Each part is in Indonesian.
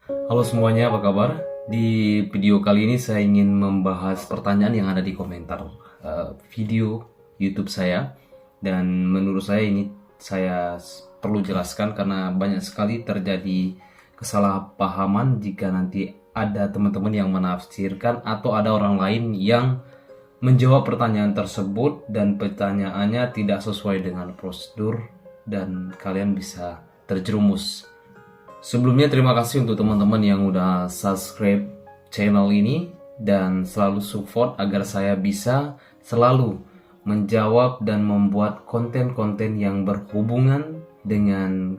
Halo semuanya, apa kabar? Di video kali ini saya ingin membahas pertanyaan yang ada di komentar video YouTube saya. Dan menurut saya ini perlu jelaskan karena banyak sekali terjadi kesalahpahaman jika nanti ada teman-teman yang menafsirkan atau ada orang lain yang menjawab pertanyaan tersebut dan pertanyaannya tidak sesuai dengan prosedur dan kalian bisa terjerumus. Sebelumnya terima kasih untuk teman-teman yang udah subscribe channel ini dan selalu support agar saya bisa selalu menjawab dan membuat konten-konten yang berhubungan dengan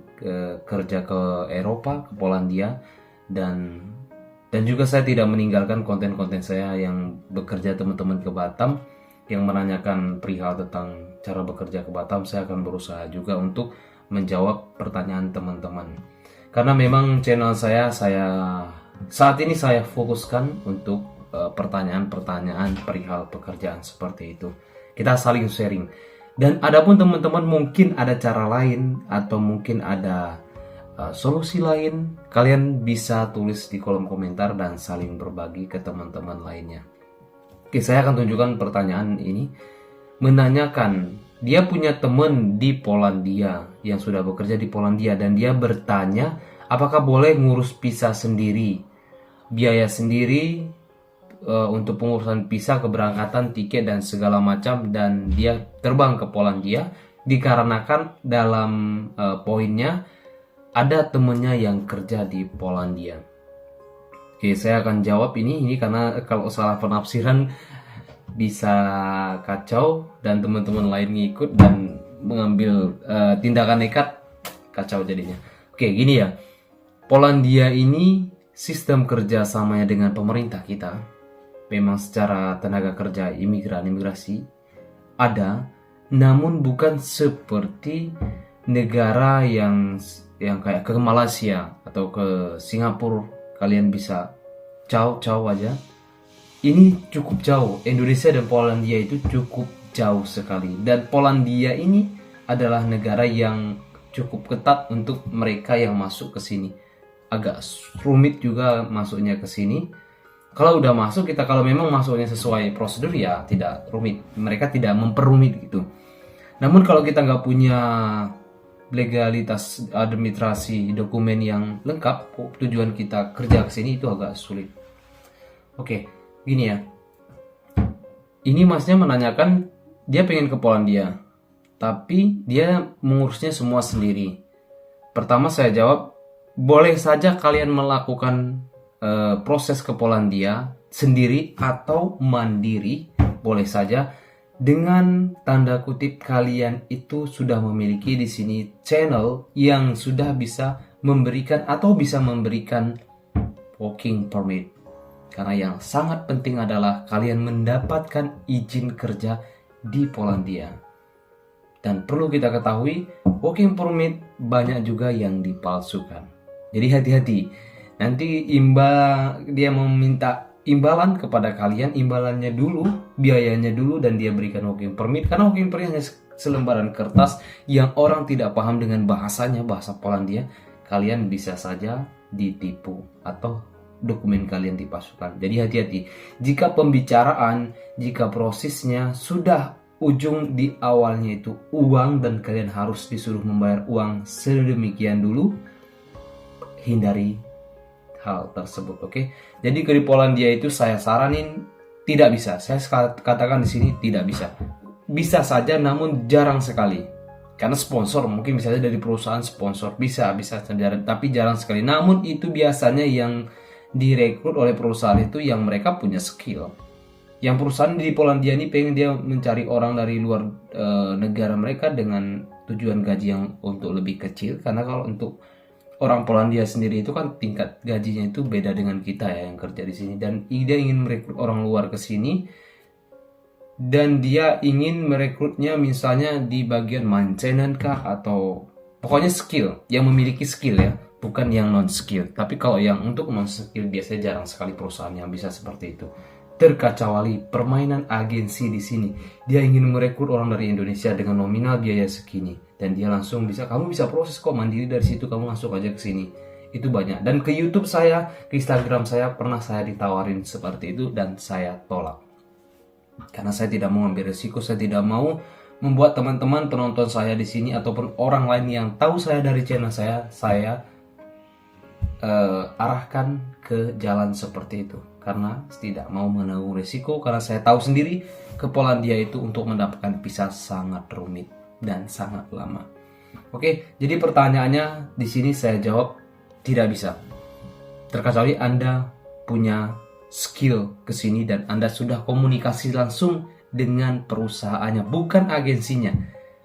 kerja ke Eropa, ke Polandia, dan juga saya tidak meninggalkan konten-konten saya yang bekerja teman-teman ke Batam yang menanyakan perihal tentang cara bekerja ke Batam. Saya akan berusaha juga untuk menjawab pertanyaan teman-teman. Karena memang channel saya saat ini saya fokuskan untuk pertanyaan-pertanyaan perihal pekerjaan seperti itu. Kita saling sharing. Dan adapun teman-teman mungkin ada cara lain atau mungkin ada solusi lain, kalian bisa tulis di kolom komentar dan saling berbagi ke teman-teman lainnya. Oke, saya akan tunjukkan pertanyaan ini. Menanyakan, dia punya teman di Polandia yang sudah bekerja di Polandia dan dia bertanya apakah boleh ngurus visa sendiri, biaya sendiri untuk pengurusan visa, keberangkatan, tiket dan segala macam, dan dia terbang ke Polandia dikarenakan dalam poinnya ada temennya yang kerja di Polandia. Oke, saya akan jawab ini karena kalau salah penafsiran bisa kacau dan teman-teman lain ngikut dan mengambil tindakan nekat, kacau jadinya. Oke, gini ya. Polandia ini sistem kerjasamanya dengan pemerintah kita memang secara tenaga kerja imigrasi ada, namun bukan seperti negara yang kayak ke Malaysia atau ke Singapura kalian bisa caw aja. Ini cukup jauh. Indonesia dan Polandia itu cukup jauh sekali. Dan Polandia ini adalah negara yang cukup ketat untuk mereka yang masuk ke sini. Agak rumit juga masuknya ke sini. Kalau udah masuk, kita kalau memang masuknya sesuai prosedur ya tidak rumit. Mereka tidak memperumit gitu. Namun kalau kita nggak punya legalitas administrasi dokumen yang lengkap, tujuan kita kerja ke sini itu agak sulit. Oke. Gini ya, ini masnya menanyakan dia pengen ke Polandia, tapi dia mengurusnya semua sendiri. Pertama saya jawab, boleh saja kalian melakukan proses ke Polandia sendiri atau mandiri, boleh saja, dengan tanda kutip kalian itu sudah memiliki di sini channel yang sudah bisa memberikan atau bisa memberikan working permit. Karena yang sangat penting adalah kalian mendapatkan izin kerja di Polandia. Dan perlu kita ketahui, working permit banyak juga yang dipalsukan. Jadi hati-hati. Nanti dia meminta imbalan kepada kalian, imbalannya dulu, biayanya dulu, dan dia berikan working permit. Karena working permit hanya selembaran kertas yang orang tidak paham dengan bahasanya, bahasa Polandia. Kalian bisa saja ditipu atau dokumen kalian dipalsukan. Jadi hati-hati. Jika pembicaraan, jika prosesnya sudah ujung di awalnya itu uang dan kalian harus disuruh membayar uang sedemikian dulu, hindari hal tersebut, oke? Jadi ke di Polandia itu saya saranin tidak bisa. Saya katakan di sini tidak bisa. Bisa saja namun jarang sekali. Karena sponsor mungkin misalnya dari perusahaan sponsor bisa tapi jarang sekali. Namun itu biasanya yang direkrut oleh perusahaan itu yang mereka punya skill. Yang perusahaan di Polandia ini pengen dia mencari orang dari luar negara mereka dengan tujuan gaji yang untuk lebih kecil. Karena kalau untuk orang Polandia sendiri itu kan tingkat gajinya itu beda dengan kita ya yang kerja di sini. Dan dia ingin merekrut orang luar ke sini dan dia ingin merekrutnya misalnya di bagian maintenance kah atau pokoknya skill, yang memiliki skill ya. Bukan yang non skill, tapi kalau yang untuk non skill biasanya jarang sekali perusahaan yang bisa seperti itu. Terkecuali permainan agensi di sini. Dia ingin merekrut orang dari Indonesia dengan nominal biaya segini dan dia langsung bisa, kamu bisa proses kok mandiri dari situ, kamu masuk aja ke sini. Itu banyak. Dan ke YouTube saya, ke Instagram saya pernah saya ditawarin seperti itu dan saya tolak. Karena saya tidak mau ambil resiko, saya tidak mau membuat teman-teman penonton saya di sini ataupun orang lain yang tahu saya dari channel saya arahkan ke jalan seperti itu. Karena tidak mau menanggung resiko, karena saya tahu sendiri ke Polandia itu untuk mendapatkan visa sangat rumit dan sangat lama. Oke, jadi pertanyaannya di sini saya jawab tidak bisa. Terkecuali Anda punya skill ke sini dan Anda sudah komunikasi langsung dengan perusahaannya, bukan agensinya.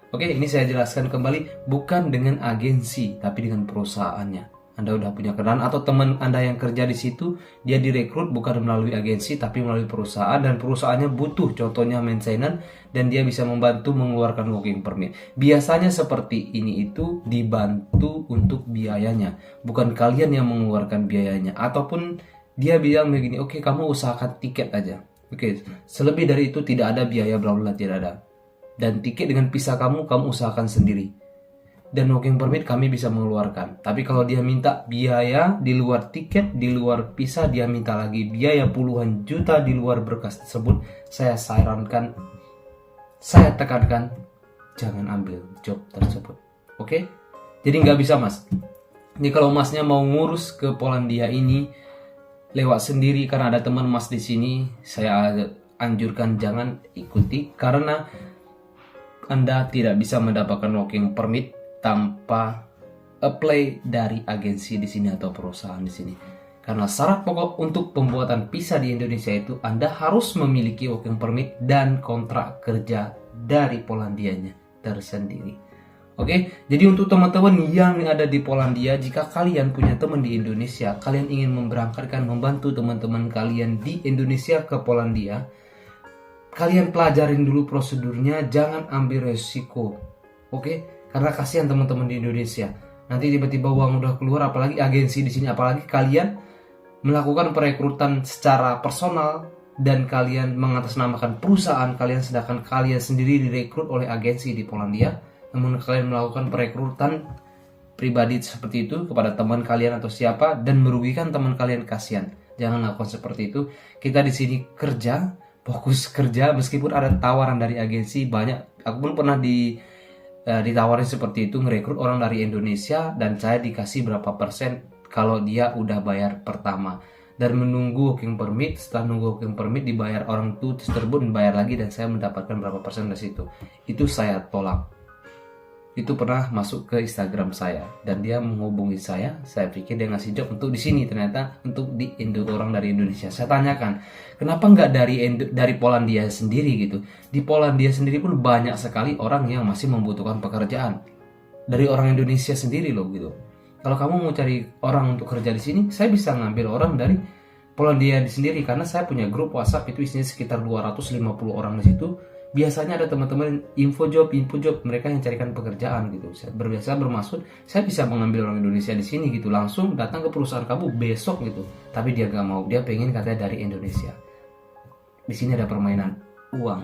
Oke, ini saya jelaskan kembali, bukan dengan agensi tapi dengan perusahaannya. Anda udah punya kenalan atau teman Anda yang kerja di situ, dia direkrut bukan melalui agensi tapi melalui perusahaan, dan perusahaannya butuh contohnya maintenance dan dia bisa membantu mengeluarkan working permit. Biasanya seperti ini itu dibantu untuk biayanya, bukan kalian yang mengeluarkan biayanya. Ataupun dia bilang begini, oke, kamu usahakan tiket aja. Oke, selebih dari itu tidak ada biaya bla bla, tidak ada. Dan tiket dengan visa kamu usahakan sendiri. Dan working permit kami bisa mengeluarkan. Tapi kalau dia minta biaya di luar tiket, di luar visa, dia minta lagi biaya puluhan juta di luar berkas tersebut, saya sarankan, saya tekankan, jangan ambil job tersebut. Oke? Jadi nggak bisa, Mas. Jadi kalau Masnya mau ngurus ke Polandia ini lewat sendiri karena ada teman Mas di sini, saya anjurkan jangan ikuti, karena Anda tidak bisa mendapatkan working permit tanpa apply dari agensi di sini atau perusahaan di sini. Karena syarat pokok untuk pembuatan visa di Indonesia itu Anda harus memiliki working permit dan kontrak kerja dari Polandianya tersendiri. Oke, jadi untuk teman-teman yang ada di Polandia, jika kalian punya teman di Indonesia, kalian ingin membantu teman-teman kalian di Indonesia ke Polandia, kalian pelajarin dulu prosedurnya, jangan ambil resiko. Oke? Karena kasihan teman-teman di Indonesia. Nanti tiba-tiba uang udah keluar, apalagi agensi di sini, apalagi kalian melakukan perekrutan secara personal dan kalian mengatasnamakan perusahaan kalian, sedangkan kalian sendiri direkrut oleh agensi di Polandia. Namun kalian melakukan perekrutan pribadi seperti itu kepada teman kalian atau siapa dan merugikan teman kalian, kasihan. Jangan lakukan seperti itu. Kita di sini kerja, fokus kerja, meskipun ada tawaran dari agensi banyak. Aku pun pernah ditawarin seperti itu, ngerekrut orang dari Indonesia dan saya dikasih berapa persen kalau dia udah bayar pertama, dan menunggu working permit. Setelah nunggu working permit dibayar orang itu tersebut, bayar lagi dan saya mendapatkan berapa persen dari situ. Itu saya tolak. Itu pernah masuk ke Instagram saya dan dia menghubungi saya pikir dia ngasih job untuk di sini, ternyata untuk di orang dari Indonesia. Saya tanyakan, kenapa nggak dari Polandia sendiri gitu? Di Polandia sendiri pun banyak sekali orang yang masih membutuhkan pekerjaan dari orang Indonesia sendiri loh gitu. Kalau kamu mau cari orang untuk kerja di sini, saya bisa ngambil orang dari Polandia sendiri, karena saya punya grup WhatsApp itu isinya sekitar 250 orang di situ. Biasanya ada teman-teman info job, mereka yang carikan pekerjaan gitu. Biasa bermaksud, saya bisa mengambil orang Indonesia di sini gitu, langsung datang ke perusahaan kamu besok gitu. Tapi dia gak mau, dia pengen katanya dari Indonesia. Di sini ada permainan uang,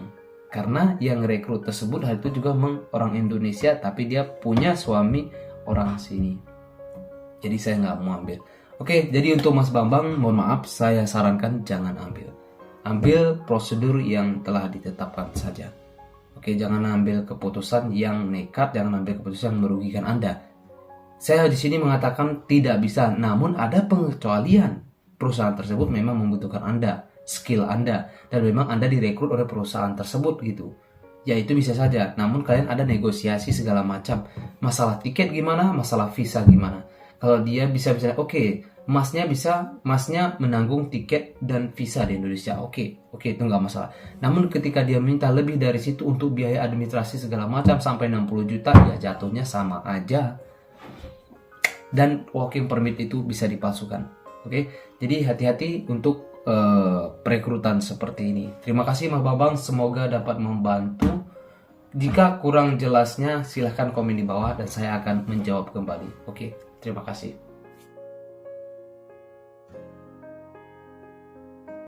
karena yang rekrut tersebut hal itu juga orang Indonesia, tapi dia punya suami orang sini. Jadi saya nggak mau ambil. Oke, jadi untuk Mas Bambang, mohon maaf, saya sarankan jangan ambil. Ambil prosedur yang telah ditetapkan saja. Oke, jangan ambil keputusan yang nekat, jangan ambil keputusan yang merugikan Anda. Saya di sini mengatakan tidak bisa, namun ada pengecualian. Perusahaan tersebut memang membutuhkan Anda, skill Anda, dan memang Anda direkrut oleh perusahaan tersebut gitu. Ya itu bisa saja, namun kalian ada negosiasi segala macam. Masalah tiket gimana, masalah visa gimana. Kalau dia bisa oke, masnya menanggung tiket dan visa di Indonesia. Oke, itu nggak masalah. Namun ketika dia minta lebih dari situ untuk biaya administrasi segala macam sampai 60 juta, ya jatuhnya sama aja. Dan working permit itu bisa dipalsukan. Oke, jadi hati-hati untuk perekrutan seperti ini. Terima kasih Mas Bambang, semoga dapat membantu. Jika kurang jelasnya silahkan komen di bawah dan saya akan menjawab kembali. Oke, terima kasih.